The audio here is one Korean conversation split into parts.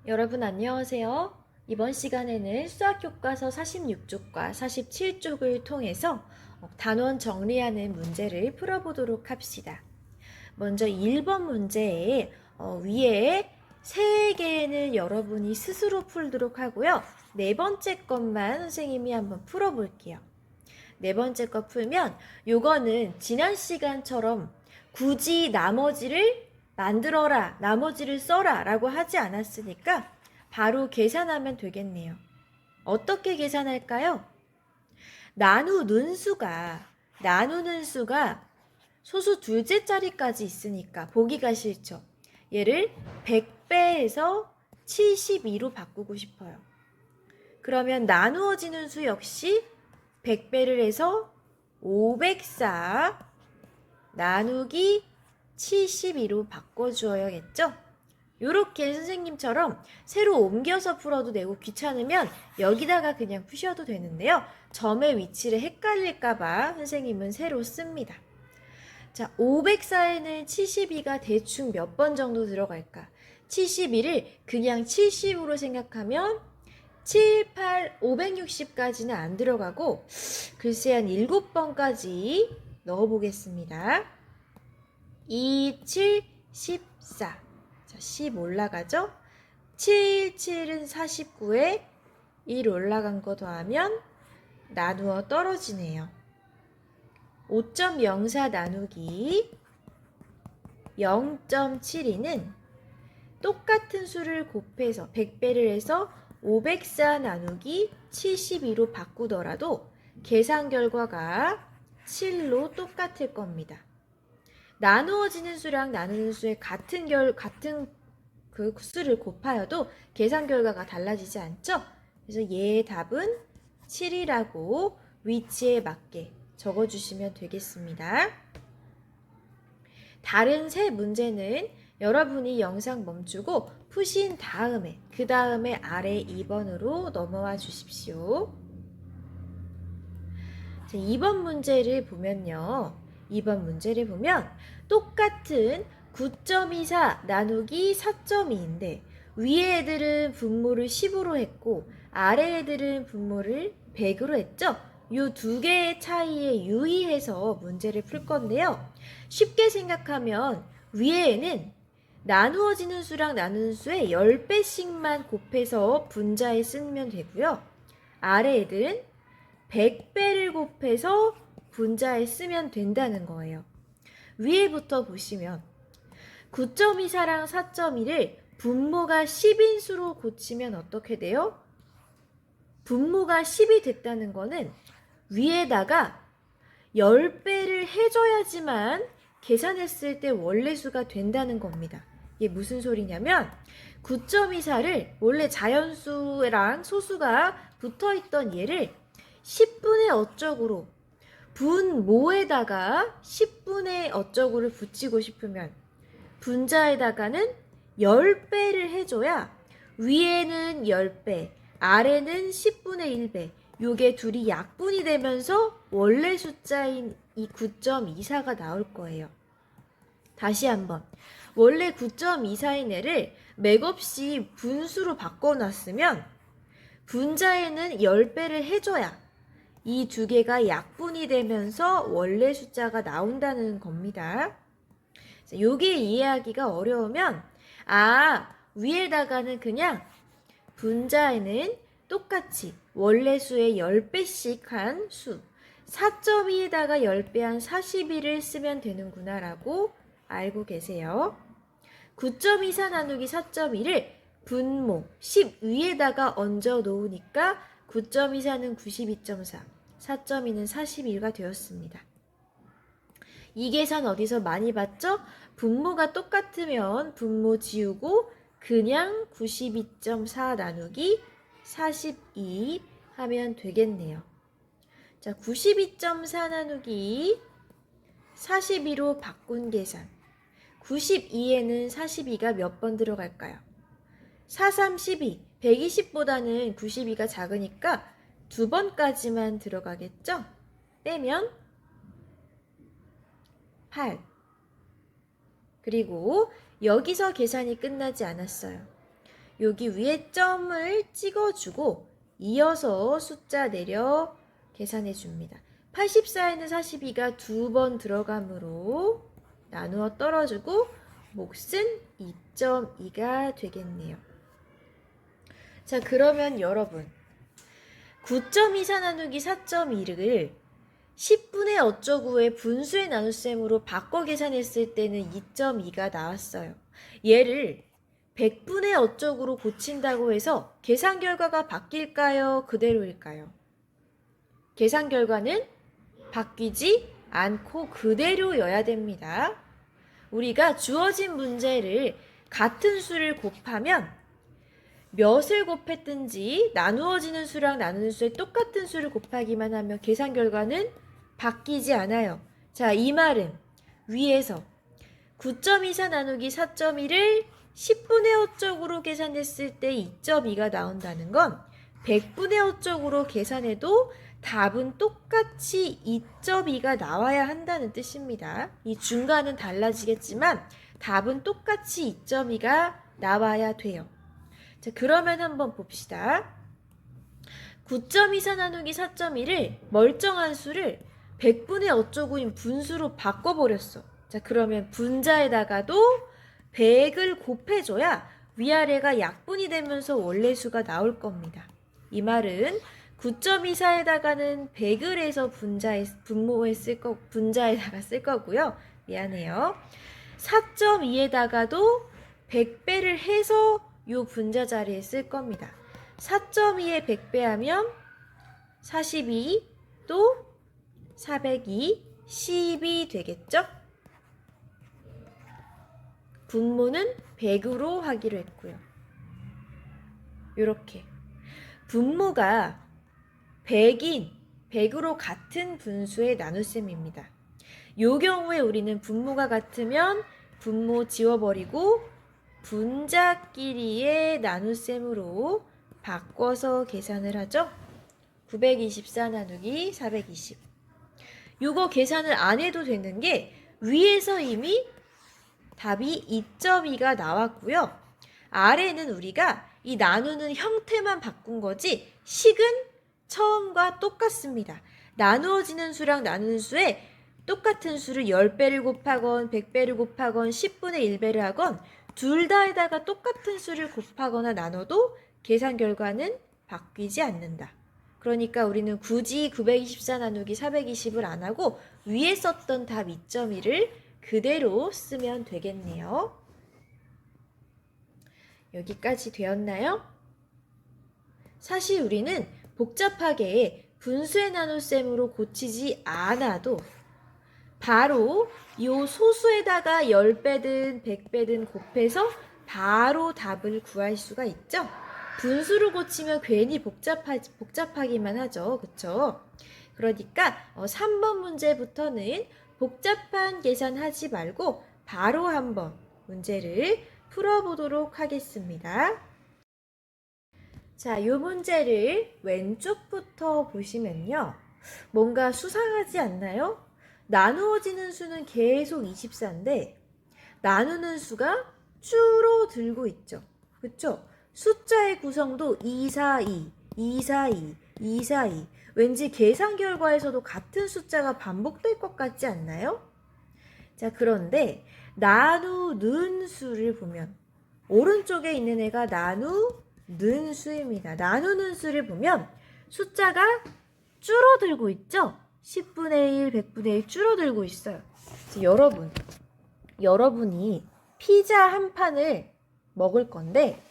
여러분 안녕하세요. 이번 시간에는 수학교과서 46쪽과 47쪽을 통해서 단원 정리하는 문제를 풀어보도록 합시다. 먼저 1번 문제에 위에 3개는 여러분이 스스로 풀도록 하고요. 네 번째 것만 선생님이 한번 풀어볼게요. 네 번째 거 풀면 요거는 지난 시간처럼 굳이 나머지를 만들어라, 나머지를 써라 라고 하지 않았으니까 바로 계산하면 되겠네요. 어떻게 계산할까요? 나누는 수가 소수 둘째 자리까지 있으니까 보기가 싫죠. 얘를 100배에서 72로 바꾸고 싶어요. 그러면 나누어지는 수 역시 100배를 해서 504 나누기 72로 바꿔주어야겠죠? 요렇게 선생님처럼 새로 옮겨서 풀어도 되고 귀찮으면 여기다가 그냥 푸셔도 되는데요. 점의 위치를 헷갈릴까봐 선생님은 새로 씁니다. 자, 504에는 72가 대충 몇 번 정도 들어갈까? 72를 그냥 70으로 생각하면 7, 8, 560까지는 안 들어가고 글쎄 한 7번까지 넣어보겠습니다. 2, 7, 14. 자, 10 올라가죠? 7, 7은 49에 1 올라간 거 더하면 나누어 떨어지네요. 5.04 나누기 0.72는 똑같은 수를 곱해서 100배를 해서 504 나누기 72로 바꾸더라도 계산 결과가 7로 똑같을 겁니다. 나누어지는 수랑 나누는 수의 같은 그 수를 곱하여도 계산 결과가 달라지지 않죠? 그래서 얘의 답은 7이라고 위치에 맞게 적어주시면 되겠습니다. 다른 세 문제는 여러분이 영상 멈추고 푸신 다음에 그 다음에 아래 2번으로 넘어와 주십시오. 자, 2번 문제를 보면요. 2번 문제를 보면 똑같은 9.24 나누기 4.2인데 위에 애들은 분모를 10으로 했고 아래 애들은 분모를 100으로 했죠. 이 두 개의 차이에 유의해서 문제를 풀 건데요. 쉽게 생각하면 위에는 나누어지는 수랑 나누는 수의 10배씩만 곱해서 분자에 쓰면 되고요. 아래 애들은 100배를 곱해서 분자에 쓰면 된다는 거예요. 위에부터 보시면 9.24랑 4.2를 분모가 10인수로 고치면 어떻게 돼요? 분모가 10이 됐다는 거는 위에다가 10배를 해줘야지만 계산했을 때 원래수가 된다는 겁니다. 이게 무슨 소리냐면 9.24를 원래 자연수랑 소수가 붙어있던 얘를 10분의 어쩌구로 분모에다가 10분의 어쩌구를 붙이고 싶으면 분자에다가는 10배를 해줘야 위에는 10배, 아래는 10분의 1배 요게 둘이 약분이 되면서 원래 숫자인 이 9.24가 나올 거예요. 다시 한번 원래 9.24인 애를 맥없이 분수로 바꿔놨으면 분자에는 10배를 해줘야 이 두 개가 약분이 되면서 원래 숫자가 나온다는 겁니다. 요게 이해하기가 어려우면 위에다가는 그냥 분자에는 똑같이 원래 수의 10배씩 한 수 4.2에다가 10배 한 42를 쓰면 되는구나 라고 알고 계세요. 9.24 나누기 4.2를 분모 10 위에다가 얹어 놓으니까 9.24는 92.4, 4.2는 41가 되었습니다. 이 계산 어디서 많이 봤죠? 분모가 똑같으면 분모 지우고 그냥 92.4 나누기 42 하면 되겠네요. 자, 92.4 나누기 42로 바꾼 계산. 92에는 42가 몇 번 들어갈까요? 4, 3, 12. 120보다는 92가 작으니까 2번까지만 들어가겠죠? 빼면 8. 그리고 여기서 계산이 끝나지 않았어요. 여기 위에 점을 찍어주고 이어서 숫자 내려 계산해 줍니다. 84에는 42가 2번 들어가므로 나누어 떨어지고 몫은 2.2가 되겠네요. 자, 그러면 여러분 9.24 나누기 4.1을 10분의 어쩌구의 분수의 나눗셈으로 바꿔 계산했을 때는 2.2가 나왔어요. 얘를 100분의 어쩌구로 고친다고 해서 계산 결과가 바뀔까요? 그대로일까요? 계산 결과는 바뀌지 않고 그대로여야 됩니다. 우리가 주어진 문제를 같은 수를 곱하면 몇을 곱했든지 나누어지는 수랑 나누는 수에 똑같은 수를 곱하기만 하면 계산 결과는 바뀌지 않아요. 자, 이 말은 위에서 9.24 나누기 4.1을 10분의 어쩌구로 계산했을 때 2.2가 나온다는 건 100분의 어쩌구로 계산해도 답은 똑같이 2.2가 나와야 한다는 뜻입니다. 이 중간은 달라지겠지만 답은 똑같이 2.2가 나와야 돼요. 자, 그러면 한번 봅시다. 9.24 나누기 4.1을 멀쩡한 수를 100분의 어쩌구인 분수로 바꿔버렸어. 자, 그러면 분자에다가도 100을 곱해줘야 위아래가 약분이 되면서 원래 수가 나올 겁니다. 이 말은 9.24에다가는 100을 해서 분자에다가 쓸 거고요. 미안해요. 4.2에다가도 100배를 해서 요 분자 자리에 쓸 겁니다. 4.2에 100배 하면 42, 또 402, 10이 되겠죠? 분모는 100으로 하기로 했고요. 이렇게 분모가 100으로 같은 분수의 나눗셈입니다. 요 경우에 우리는 분모가 같으면 분모 지워버리고 분자끼리의 나눗셈으로 바꿔서 계산을 하죠. 924 나누기 420. 요거 계산을 안 해도 되는 게 위에서 이미 답이 2.2가 나왔고요. 아래는 우리가 이 나누는 형태만 바꾼 거지 식은 처음과 똑같습니다. 나누어지는 수랑 나누는 수에 똑같은 수를 10배를 곱하건 100배를 곱하건 10분의 1배를 하건 둘 다에다가 똑같은 수를 곱하거나 나눠도 계산 결과는 바뀌지 않는다. 그러니까 우리는 굳이 924 나누기 420을 안 하고 위에 썼던 답 2.1을 그대로 쓰면 되겠네요. 여기까지 되었나요? 사실 우리는 복잡하게 분수의 나눗셈으로 고치지 않아도 바로 이 소수에다가 10배든 100배든 곱해서 바로 답을 구할 수가 있죠. 분수로 고치면 괜히 복잡하기만 하죠. 그쵸? 그러니까 3번 문제부터는 복잡한 계산하지 말고 바로 한번 문제를 풀어보도록 하겠습니다. 자, 이 문제를 왼쪽부터 보시면요. 뭔가 수상하지 않나요? 나누어지는 수는 계속 24인데 나누는 수가 줄어들고 있죠. 그쵸? 숫자의 구성도 242, 242, 242. 왠지 계산 결과에서도 같은 숫자가 반복될 것 같지 않나요? 자, 그런데 나누는 수를 보면 오른쪽에 있는 애가 나누는 수입니다. 나누는 수를 보면 숫자가 줄어들고 있죠? 10분의 1, 100분의 1 줄어들고 있어요. 여러분이 피자 한 판을 먹을 건데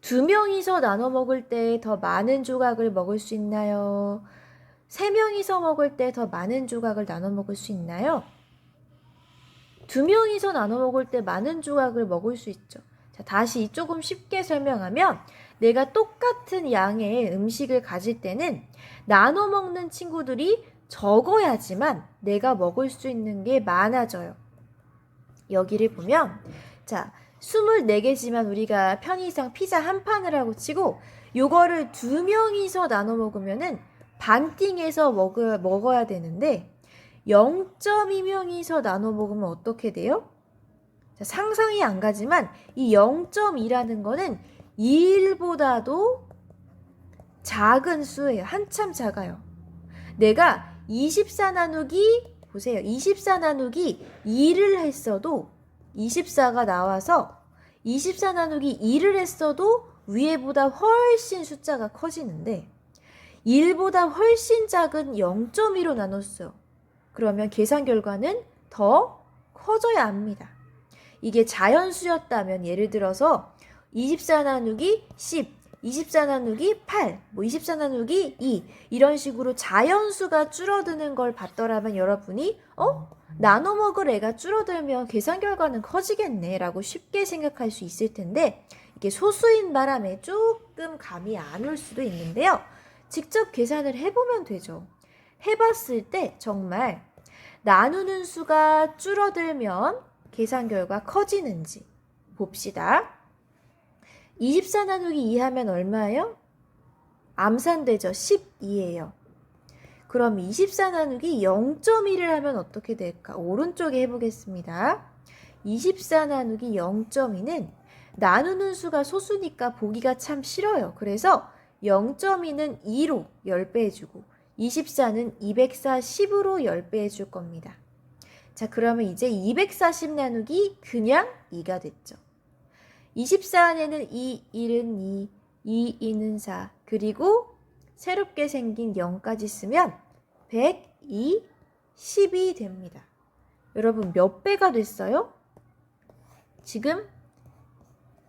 2명이서 나눠 먹을 때 더 많은 조각을 먹을 수 있나요? 3명이서 먹을 때 더 많은 조각을 나눠 먹을 수 있나요? 2명이서 나눠 먹을 때 많은 조각을 먹을 수 있죠. 자, 다시 조금 쉽게 설명하면 내가 똑같은 양의 음식을 가질 때는 나눠 먹는 친구들이 적어야지만 내가 먹을 수 있는 게 많아져요. 여기를 보면 자, 24개지만 우리가 편의상 피자 한 판을 하고 치고 요거를 2명이서 나눠 먹으면은 반띵해서 먹어야 되는데 0.2명이서 나눠 먹으면 어떻게 돼요? 자, 상상이 안 가지만 이 0.2라는 거는 1보다도 작은 수예요. 한참 작아요. 내가 24 나누기 보세요. 24 나누기 2를 했어도 24가 나와서 24 나누기 2를 했어도 위에보다 훨씬 숫자가 커지는데 1보다 훨씬 작은 0.2로 나눴어요. 그러면 계산 결과는 더 커져야 합니다. 이게 자연수였다면 예를 들어서 24 나누기 10, 24 나누기 8, 24 나누기 2 이런 식으로 자연수가 줄어드는 걸 봤더라면 여러분이 나눠 먹을 애가 줄어들면 계산 결과는 커지겠네 라고 쉽게 생각할 수 있을 텐데 이게 소수인 바람에 조금 감이 안 올 수도 있는데요. 직접 계산을 해보면 되죠. 해봤을 때 정말 나누는 수가 줄어들면 계산 결과 커지는지 봅시다. 24 나누기 2 하면 얼마예요? 암산되죠. 12예요. 그럼 24 나누기 0.1을 하면 어떻게 될까? 오른쪽에 해보겠습니다. 24 나누기 0.2는 나누는 수가 소수니까 보기가 참 싫어요. 그래서 0.2는 2로 10배 해주고 24는 240으로 10배 해줄 겁니다. 자, 그러면 이제 240 나누기 그냥 2가 됐죠. 24 안에는 2, 1은 2, 2, 2는 4, 그리고 새롭게 생긴 0까지 쓰면 102, 10이 됩니다. 여러분 몇 배가 됐어요? 지금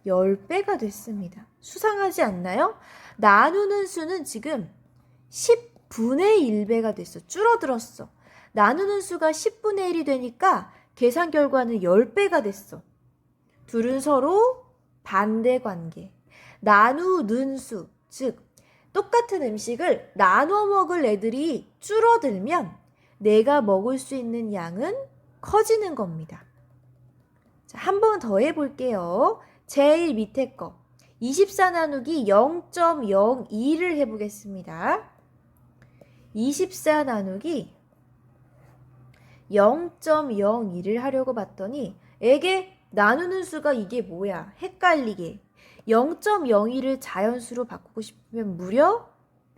10배가 됐습니다. 수상하지 않나요? 나누는 수는 지금 10분의 1배가 됐어. 줄어들었어. 나누는 수가 10분의 1이 되니까 계산 결과는 10배가 됐어. 둘은 서로 반대 관계. 나누는 수, 즉 똑같은 음식을 나눠 먹을 애들이 줄어들면 내가 먹을 수 있는 양은 커지는 겁니다. 자, 한 번 더 해볼게요. 제일 밑에 거 24 나누기 0.02를 해보겠습니다. 24 나누기 0.02를 하려고 봤더니 에게 나누는 수가 이게 뭐야? 헷갈리게 0.02를 자연수로 바꾸고 싶으면 무려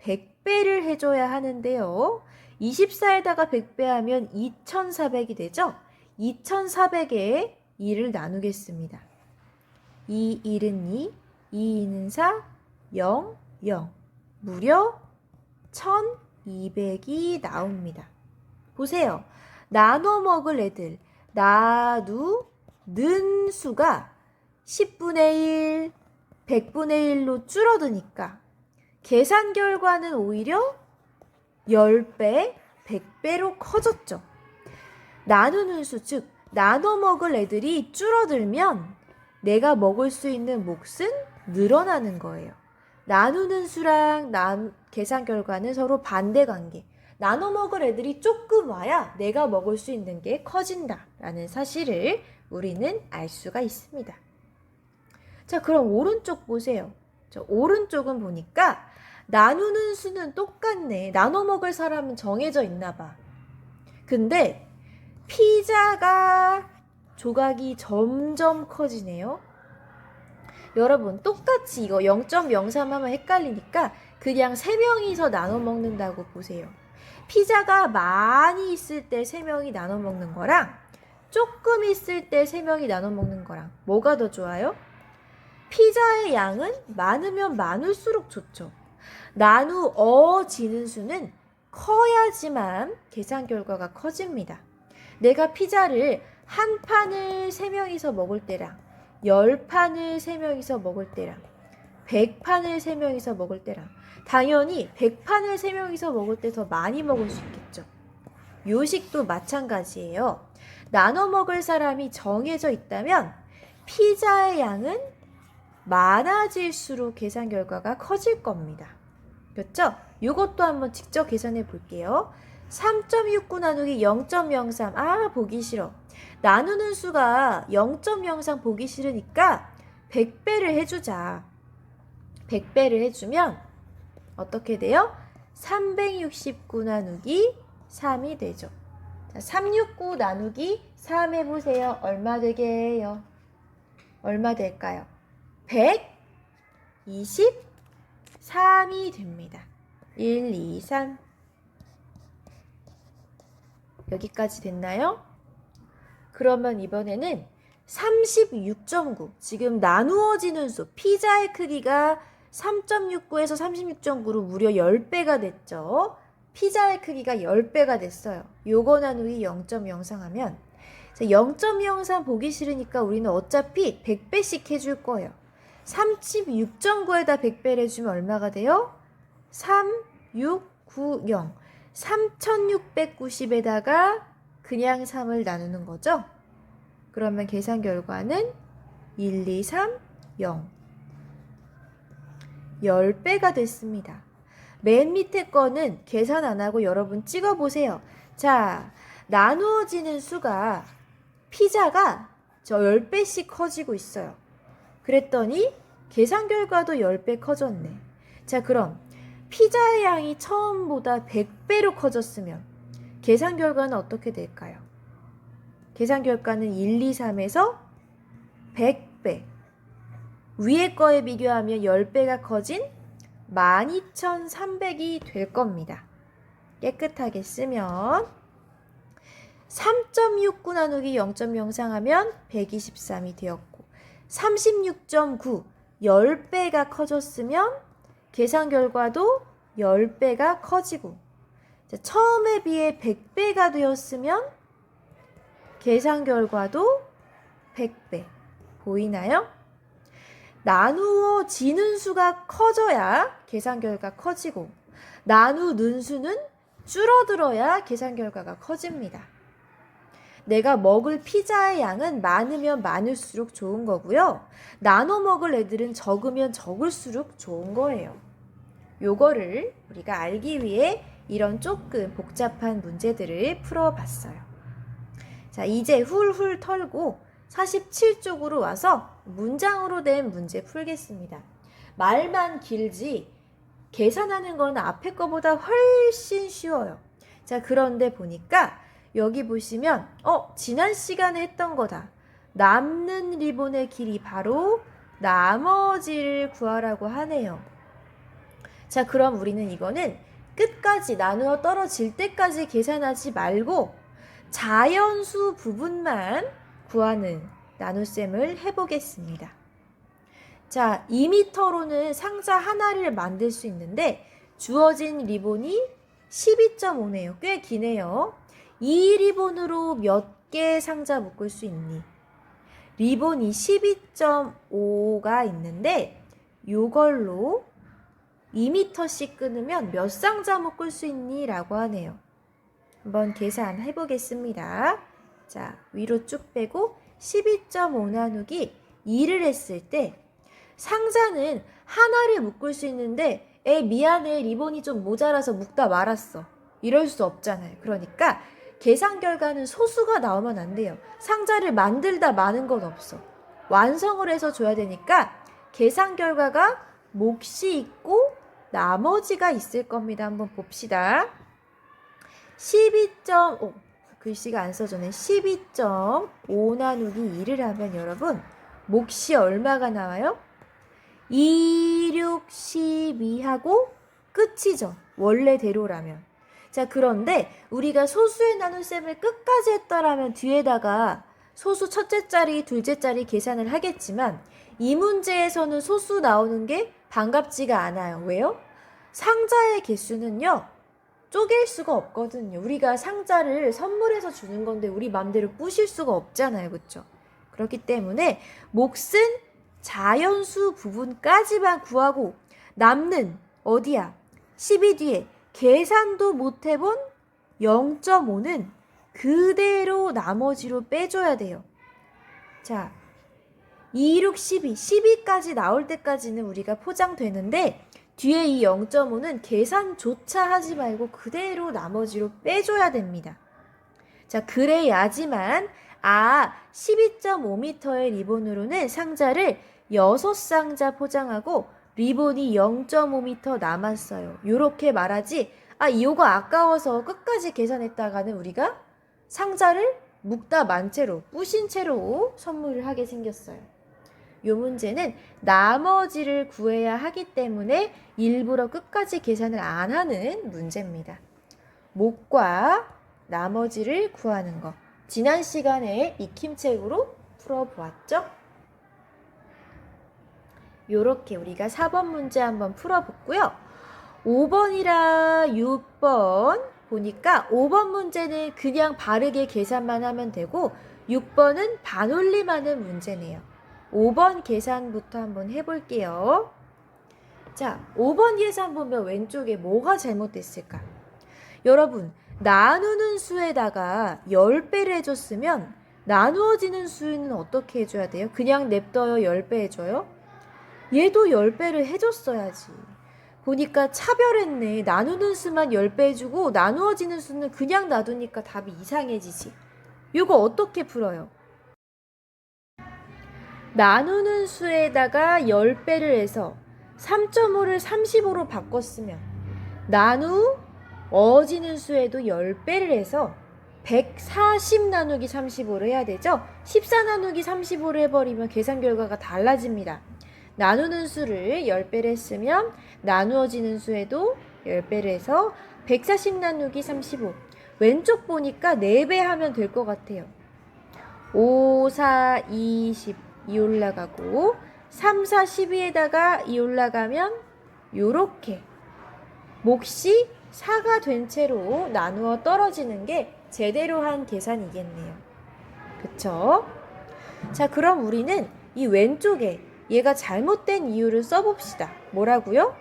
100배를 해줘야 하는데요. 24에다가 100배 하면 2400이 되죠? 2400에 2를 나누겠습니다. 2, 1은 2, 2, 2는 4, 0, 0. 무려 1200이 나옵니다. 보세요. 나눠 먹을 애들, 나누는 수가 10분의 1, 100분의 1로 줄어드니까 계산 결과는 오히려 10배, 100배로 커졌죠. 나누는 수, 즉 나눠 먹을 애들이 줄어들면 내가 먹을 수 있는 몫은 늘어나는 거예요. 나누는 수랑 계산 결과는 서로 반대 관계. 나눠 먹을 애들이 조금 와야 내가 먹을 수 있는 게 커진다라는 사실을 우리는 알 수가 있습니다. 자, 그럼 오른쪽 보세요. 오른쪽은 보니까 나누는 수는 똑같네. 나눠 먹을 사람은 정해져 있나 봐. 근데 피자가 조각이 점점 커지네요. 여러분 똑같이 이거 0.03 하면 헷갈리니까 그냥 3명이서 나눠 먹는다고 보세요. 피자가 많이 있을 때 3명이 나눠 먹는 거랑 조금 있을 때 3명이 나눠 먹는 거랑 뭐가 더 좋아요? 피자의 양은 많으면 많을수록 좋죠. 나누어지는 수는 커야지만 계산 결과가 커집니다. 내가 피자를 한 판을 3명이서 먹을 때랑 10판을 3명이서 먹을 때랑 100판을 3명이서 먹을 때랑 당연히 100판을 3명이서 먹을 때 더 많이 먹을 수 있겠죠. 요식도 마찬가지예요. 나눠 먹을 사람이 정해져 있다면 피자의 양은 많아질수록 계산 결과가 커질 겁니다. 그렇죠? 이것도 한번 직접 계산해 볼게요. 3.69 나누기 0.03. 아, 보기 싫어. 나누는 수가 0.03 보기 싫으니까 100배를 해주자. 100배를 해주면 어떻게 돼요? 369 나누기 3이 되죠. 자, 369 나누기 3 해보세요. 얼마 되게 해요? 얼마 될까요? 100? 23이 됩니다. 1, 2, 3. 여기까지 됐나요? 그러면 이번에는 36.9. 지금 나누어지는 수, 피자의 크기가 3.69에서 36.9로 무려 10배가 됐죠. 피자의 크기가 10배가 됐어요. 요거 나누기 0.03 하면 0.03 보기 싫으니까 우리는 어차피 100배씩 해줄 거예요. 36.9에다 100배를 해주면 얼마가 돼요? 3690. 3690에다가 그냥 3을 나누는 거죠. 그러면 계산 결과는 1, 2, 3, 0. 10배가 됐습니다. 맨 밑에 거는 계산 안 하고 여러분 찍어보세요. 자, 나누어지는 수가 피자가 저 10배씩 커지고 있어요. 그랬더니 계산 결과도 10배 커졌네. 자, 그럼 피자의 양이 처음보다 100배로 커졌으면 계산 결과는 어떻게 될까요? 계산 결과는 1, 2, 3에서 100배. 위에 거에 비교하면 10배가 커진 12,300이 될 겁니다. 깨끗하게 쓰면 3.69 나누기 0.03 하면 123이 되었고 36.9 10배가 커졌으면 계산 결과도 10배가 커지고 자, 처음에 비해 100배가 되었으면 계산 결과도 100배. 보이나요? 나누어지는 수가 커져야 계산 결과 커지고 나누는 수는 줄어들어야 계산 결과가 커집니다. 내가 먹을 피자의 양은 많으면 많을수록 좋은 거고요. 나눠 먹을 애들은 적으면 적을수록 좋은 거예요. 요거를 우리가 알기 위해 이런 조금 복잡한 문제들을 풀어봤어요. 자, 이제 훌훌 털고 47쪽으로 와서 문장으로 된 문제 풀겠습니다. 말만 길지 계산하는 건 앞에 거보다 훨씬 쉬워요. 자, 그런데 보니까 여기 보시면 지난 시간에 했던 거다. 남는 리본의 길이 바로 나머지를 구하라고 하네요. 자, 그럼 우리는 이거는 끝까지 나누어 떨어질 때까지 계산하지 말고 자연수 부분만 구하는 나눗셈을 해보겠습니다. 자, 2m로는 상자 하나를 만들 수 있는데 주어진 리본이 12.5네요. 꽤 기네요. 이 리본으로 몇 개 상자 묶을 수 있니? 리본이 12.5가 있는데 요걸로 2m씩 끊으면 몇 상자 묶을 수 있니? 라고 하네요. 한번 계산해 보겠습니다. 자, 위로 쭉 빼고 12.5 나누기 2를 했을 때 상자는 하나를 묶을 수 있는데 미안해 리본이 좀 모자라서 묶다 말았어. 이럴 수 없잖아요. 그러니까 계산 결과는 소수가 나오면 안 돼요. 상자를 만들다 마는 건 없어. 완성을 해서 줘야 되니까 계산 결과가 몫이 있고 나머지가 있을 겁니다. 한번 봅시다. 12.5 글씨가 안 써져네. 12.5 나누기 2를 하면 여러분 몫이 얼마가 나와요? 2, 6, 12하고 끝이죠. 원래대로라면. 자, 그런데 우리가 소수의 나눗셈을 끝까지 했더라면 뒤에다가 소수 첫째 자리, 둘째 자리 계산을 하겠지만 이 문제에서는 소수 나오는 게 반갑지가 않아요. 왜요? 상자의 개수는요. 쪼갤 수가 없거든요. 우리가 상자를 선물해서 주는 건데 우리 맘대로 부실 수가 없잖아요. 그렇죠? 그렇기 때문에 몫은 자연수 부분까지만 구하고 남는 어디야? 12 뒤에 계산도 못 해본 0.5는 그대로 나머지로 빼줘야 돼요. 자, 2, 6, 12, 12까지 나올 때까지는 우리가 포장되는데 뒤에 이 0.5는 계산조차 하지 말고 그대로 나머지로 빼줘야 됩니다. 자, 그래야지만 12.5m의 리본으로는 상자를 6상자 포장하고 리본이 0.5m 남았어요. 요렇게 말하지 이거 아까워서 끝까지 계산했다가는 우리가 상자를 묶다 만 채로 뿌신 채로 선물을 하게 생겼어요. 이 문제는 나머지를 구해야 하기 때문에 일부러 끝까지 계산을 안 하는 문제입니다. 목과 나머지를 구하는 거. 지난 시간에 익힘책으로 풀어보았죠? 요렇게 우리가 4번 문제 한번 풀어봤고요. 5번이랑 6번 보니까 5번 문제는 그냥 바르게 계산만 하면 되고 6번은 반올림하는 문제네요. 5번 계산부터 한번 해볼게요. 자, 5번 계산 보면 왼쪽에 뭐가 잘못됐을까? 여러분, 나누는 수에다가 10배를 해줬으면 나누어지는 수는 어떻게 해줘야 돼요? 그냥 냅둬요? 10배 해줘요? 얘도 10배를 해줬어야지. 보니까 차별했네. 나누는 수만 10배 해주고 나누어지는 수는 그냥 놔두니까 답이 이상해지지. 이거 어떻게 풀어요? 나누는 수에다가 10배를 해서 3.5를 35로 바꿨으면 나누어지는 수에도 10배를 해서 140 나누기 35를 해야 되죠? 14 나누기 35를 해버리면 계산 결과가 달라집니다. 나누는 수를 10배를 했으면 나누어지는 수에도 10배를 해서 140 나누기 35. 왼쪽 보니까 4배 하면 될 것 같아요. 5, 4, 20 이 올라가고 3, 4, 12에다가 이 올라가면 요렇게 몫이 4가 된 채로 나누어 떨어지는 게 제대로 한 계산이겠네요. 그쵸? 자, 그럼 우리는 이 왼쪽에 얘가 잘못된 이유를 써봅시다. 뭐라고요?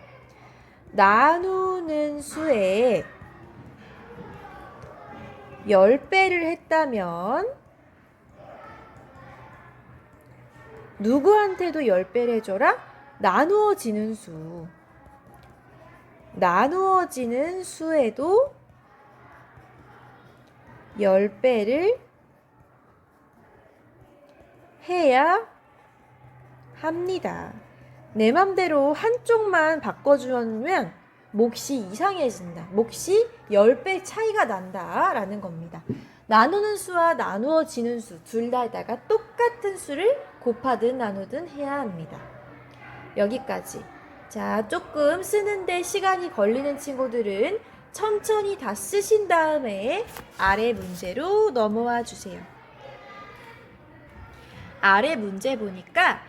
나누는 수에 10배를 했다면 누구한테도 10배를 해줘라? 나누어지는 수. 나누어지는 수에도 10배를 해야 합니다. 내 맘대로 한쪽만 바꿔주면 몫이 이상해진다. 몫이 10배 차이가 난다 라는 겁니다. 나누는 수와 나누어지는 수 둘 다에다가 똑같은 수를 곱하든 나누든 해야 합니다. 여기까지. 자, 조금 쓰는데 시간이 걸리는 친구들은 천천히 다 쓰신 다음에 아래 문제로 넘어와 주세요. 아래 문제 보니까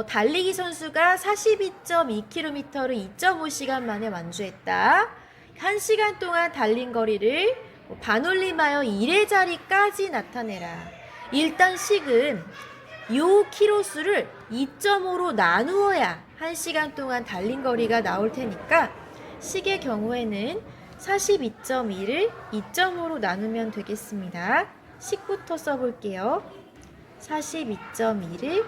달리기 선수가 42.2km를 2.5시간 만에 완주했다. 1시간 동안 달린 거리를 반올림하여 1의 자리까지 나타내라. 일단 식은 요 키로수를 2.5로 나누어야 1시간 동안 달린 거리가 나올 테니까 식의 경우에는 42.2를 2.5로 나누면 되겠습니다. 식부터 써볼게요. 42.2를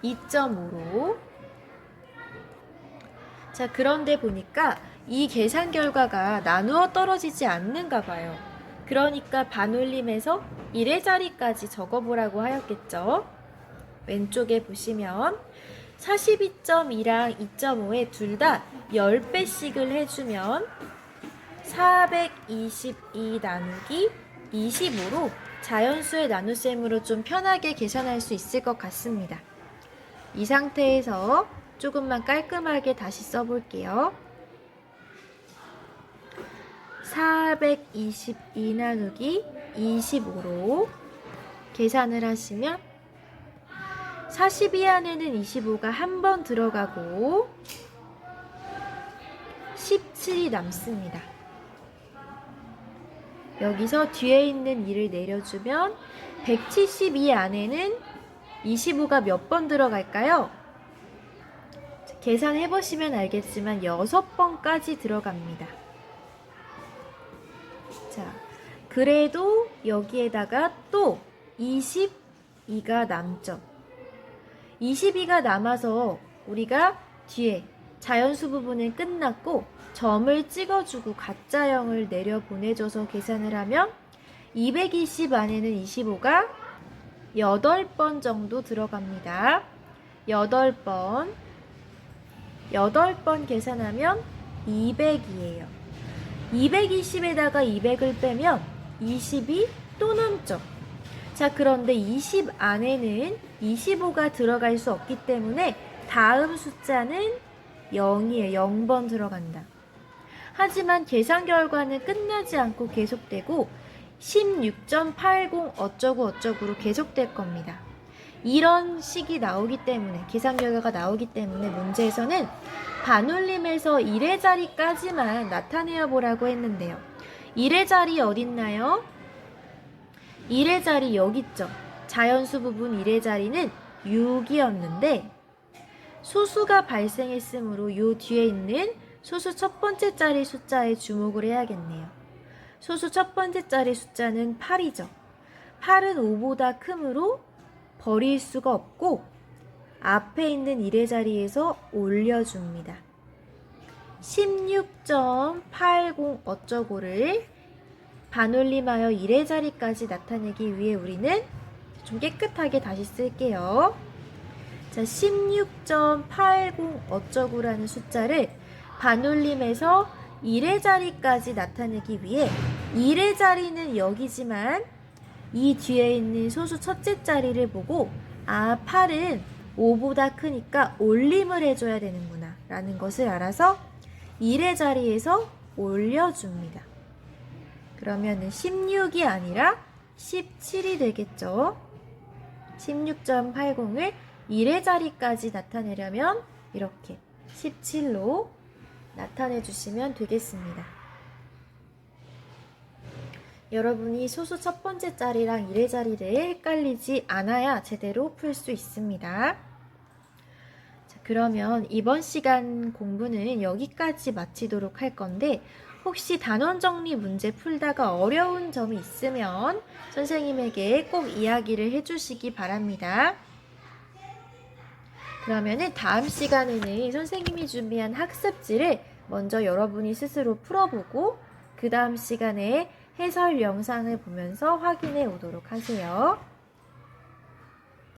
2.5로. 자, 그런데 보니까 이 계산 결과가 나누어 떨어지지 않는가 봐요. 그러니까 반올림해서 1의 자리까지 적어보라고 하였겠죠. 왼쪽에 보시면 42.2랑 2.5에 둘 다 10배씩을 해주면 422 나누기 25로 자연수의 나눗셈으로 좀 편하게 계산할 수 있을 것 같습니다. 이 상태에서 조금만 깔끔하게 다시 써볼게요. 422 나누기 25로 계산을 하시면 42 안에는 25가 한 번 들어가고 17이 남습니다. 여기서 뒤에 있는 2를 내려주면 172 안에는 25가 몇 번 들어갈까요? 계산해보시면 알겠지만 6번까지 들어갑니다. 자, 그래도 여기에다가 또 22가 남죠. 22가 남아서 우리가 뒤에 자연수 부분은 끝났고 점을 찍어주고 가짜형을 내려 보내줘서 계산을 하면 220 안에는 25가 8번 정도 들어갑니다. 8번 계산하면 200이에요. 220에다가 200을 빼면 20이 또 남죠. 자, 그런데 20 안에는 25가 들어갈 수 없기 때문에 다음 숫자는 0이에요. 0번 들어간다. 하지만 계산 결과는 끝나지 않고 계속되고 16.80 어쩌고 어쩌고로 계속될 겁니다. 이런 식이 나오기 때문에, 계산 결과가 나오기 때문에 문제에서는 반올림에서 1의 자리까지만 나타내어 보라고 했는데요. 1의 자리 어딨나요? 1의 자리 여기 있죠. 자연수 부분 1의 자리는 6이었는데 소수가 발생했으므로 요 뒤에 있는 소수 첫 번째 자리 숫자에 주목을 해야겠네요. 소수 첫 번째 자리 숫자는 8이죠. 8은 5보다 크므로 버릴 수가 없고 앞에 있는 1의 자리에서 올려줍니다. 16.80 어쩌고를 반올림하여 1의 자리까지 나타내기 위해 우리는 좀 깨끗하게 다시 쓸게요. 자, 16.80 어쩌고라는 숫자를 반올림해서 1의 자리까지 나타내기 위해 1의 자리는 여기지만 이 뒤에 있는 소수 첫째 자리를 보고 8은 5보다 크니까 올림을 해줘야 되는구나 라는 것을 알아서 1의 자리에서 올려줍니다. 그러면은 16이 아니라 17이 되겠죠. 16.80을 1의 자리까지 나타내려면 이렇게 17로 나타내 주시면 되겠습니다. 여러분이 소수 첫 번째 자리랑 1의 자리를 헷갈리지 않아야 제대로 풀 수 있습니다. 자, 그러면 이번 시간 공부는 여기까지 마치도록 할 건데 혹시 단원 정리 문제 풀다가 어려운 점이 있으면 선생님에게 꼭 이야기를 해주시기 바랍니다. 그러면은 다음 시간에는 선생님이 준비한 학습지를 먼저 여러분이 스스로 풀어보고 그 다음 시간에 해설 영상을 보면서 확인해 오도록 하세요.